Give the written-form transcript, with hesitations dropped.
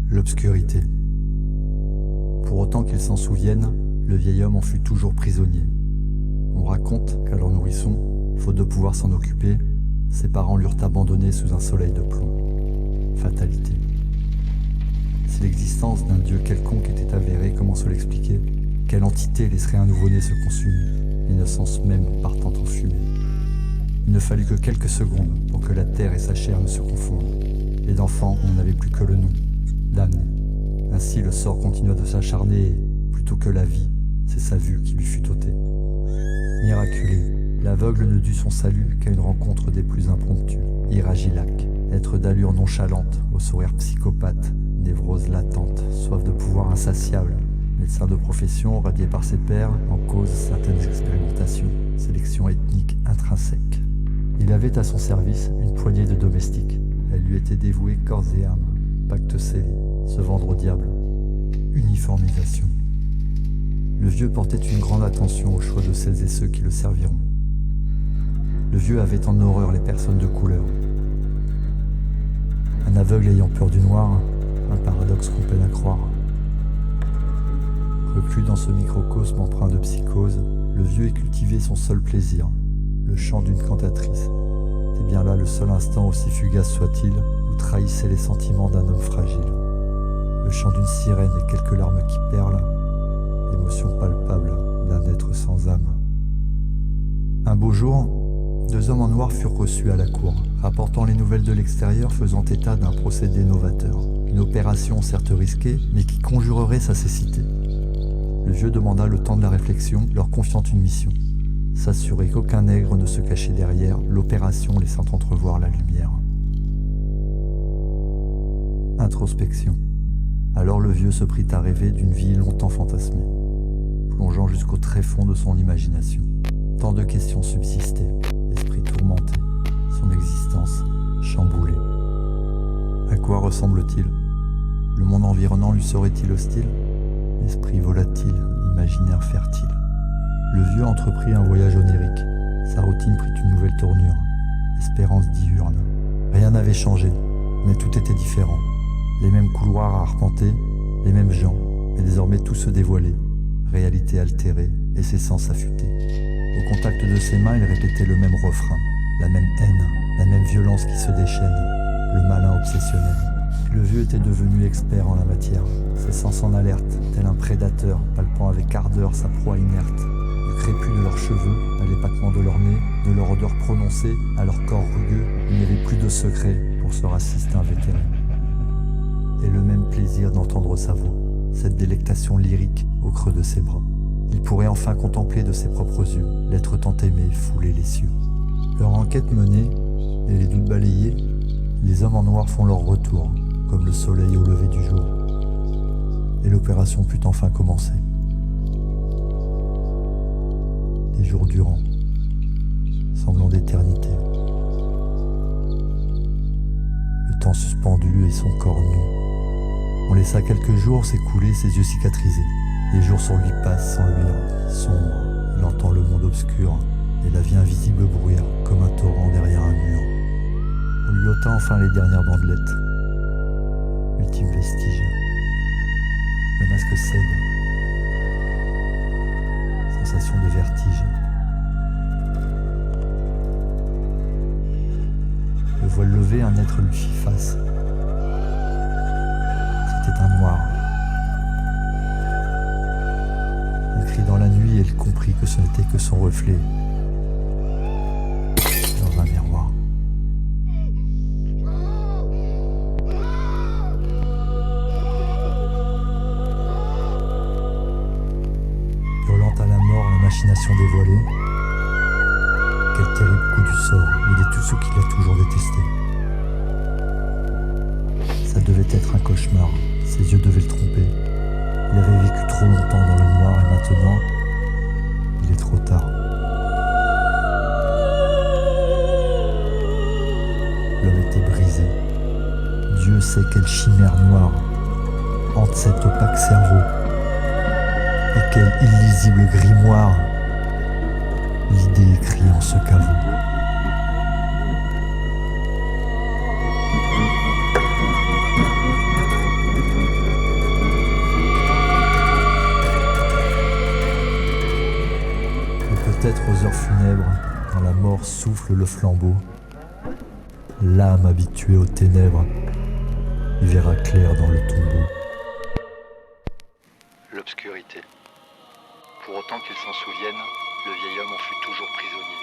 L'obscurité. Pour autant qu'il s'en souvienne, le vieil homme en fut toujours prisonnier. On raconte qu'alors nourrisson, faute de pouvoir s'en occuper, ses parents l'eurent abandonné sous un soleil de plomb. Fatalité. Si l'existence d'un dieu quelconque était avérée, comment se l'expliquer? Quelle entité laisserait un nouveau-né se consumer, l'innocence même partant en fumée? Il ne fallut que quelques secondes pour que la terre et sa chair ne se confondent. Et d'enfant, on n'avait plus que le nom, damné. Ainsi le sort continua de s'acharner et, plutôt que la vie, c'est sa vue qui lui fut ôtée. Miraculé, l'aveugle ne dut son salut qu'à une rencontre des plus impromptues. Iragilac, être d'allure nonchalante, au sourire psychopathe, névrose latente, soif de pouvoir insatiable. Médecin de profession, radié par ses pairs, en cause certaines expérimentations, sélection ethnique intrinsèque. Il avait à son service une poignée de domestiques. Elle lui était dévouée corps et âme. Pacte scellé, se vendre au diable. Uniformisation. Le vieux portait une grande attention au choix de celles et ceux qui le serviront. Le vieux avait en horreur les personnes de couleur. Un aveugle ayant peur du noir, un paradoxe qu'on peine à croire. Reclus dans ce microcosme empreint de psychose, le vieux y cultivait son seul plaisir, le chant d'une cantatrice. C'est bien là le seul instant, aussi fugace soit-il, où trahissaient les sentiments d'un homme fragile. Le chant d'une sirène et quelques larmes qui perlent, l'émotion palpable d'un être sans âme. Un beau jour, 2 hommes en noir furent reçus à la cour, rapportant les nouvelles de l'extérieur faisant état d'un procédé novateur. Une opération certes risquée, mais qui conjurerait sa cécité. Le vieux demanda le temps de la réflexion, leur confiant une mission. S'assurer qu'aucun nègre ne se cachait derrière, l'opération laissant entrevoir la lumière. Introspection. Alors le vieux se prit à rêver d'une vie longtemps fantasmée, plongeant jusqu'au tréfonds de son imagination. Tant de questions subsistaient, l'esprit tourmenté, son existence chamboulée. À quoi ressemble-t-il? Le monde environnant lui serait-il hostile? L'esprit volatile, l'imaginaire fertile. Le vieux entreprit un voyage onirique. Sa routine prit une nouvelle tournure. Espérance diurne. Rien n'avait changé, mais tout était différent. Les mêmes couloirs à arpenter, les mêmes gens, mais désormais tout se dévoilait. Réalité altérée et ses sens affûtés. Au contact de ses mains, il répétait le même refrain, la même haine, la même violence qui se déchaîne, le malin obsessionnel. Le vieux était devenu expert en la matière, ses sens en alerte, tel un prédateur, palpant avec ardeur sa proie inerte. Du crépus de leurs cheveux, à l'épatement de leur nez, de leur odeur prononcée, à leur corps rugueux, il n'y avait plus de secret pour ce raciste invétéré. Et le même plaisir d'entendre sa voix, cette délectation lyrique au creux de ses bras. Il pourrait enfin contempler de ses propres yeux l'être tant aimé fouler les cieux. Leur enquête menée, et les doutes balayés, les hommes en noir font leur retour, comme le soleil au lever du jour. Et l'opération put enfin commencer. Des jours durant, semblant d'éternité. Le temps suspendu et son corps nu. On laissa quelques jours s'écouler, ses yeux cicatrisés. Les jours sur lui passent sans luire, sombre. Il entend le monde obscur et la vie invisible bruire comme un torrent derrière un mur. On lui ôta enfin les dernières bandelettes. Ultime vestige. Le masque cède. Sensation de vertige. Le voile levé, un être lui fit face. C'était un noir. Il crie dans la nuit et il comprit que ce n'était que son reflet dans un miroir. Hurlant à la mort, la machination dévoilée. Quel terrible coup du sort, il est tout ce qu'il a toujours détesté. Ça devait être un cauchemar, ses yeux devaient le tromper. Il avait vécu trop longtemps dans le noir et maintenant, il est trop tard. Dieu sait quelle chimère noire hante cet opaque cerveau, et quel illisible grimoire l'idée écrit en ce caveau. Et peut-être aux heures funèbres, quand la mort souffle le flambeau, l'âme habituée aux ténèbres y verra clair dans le tombeau. L'obscurité. Pour autant qu'il s'en souvienne, le vieil homme en fut toujours prisonnier.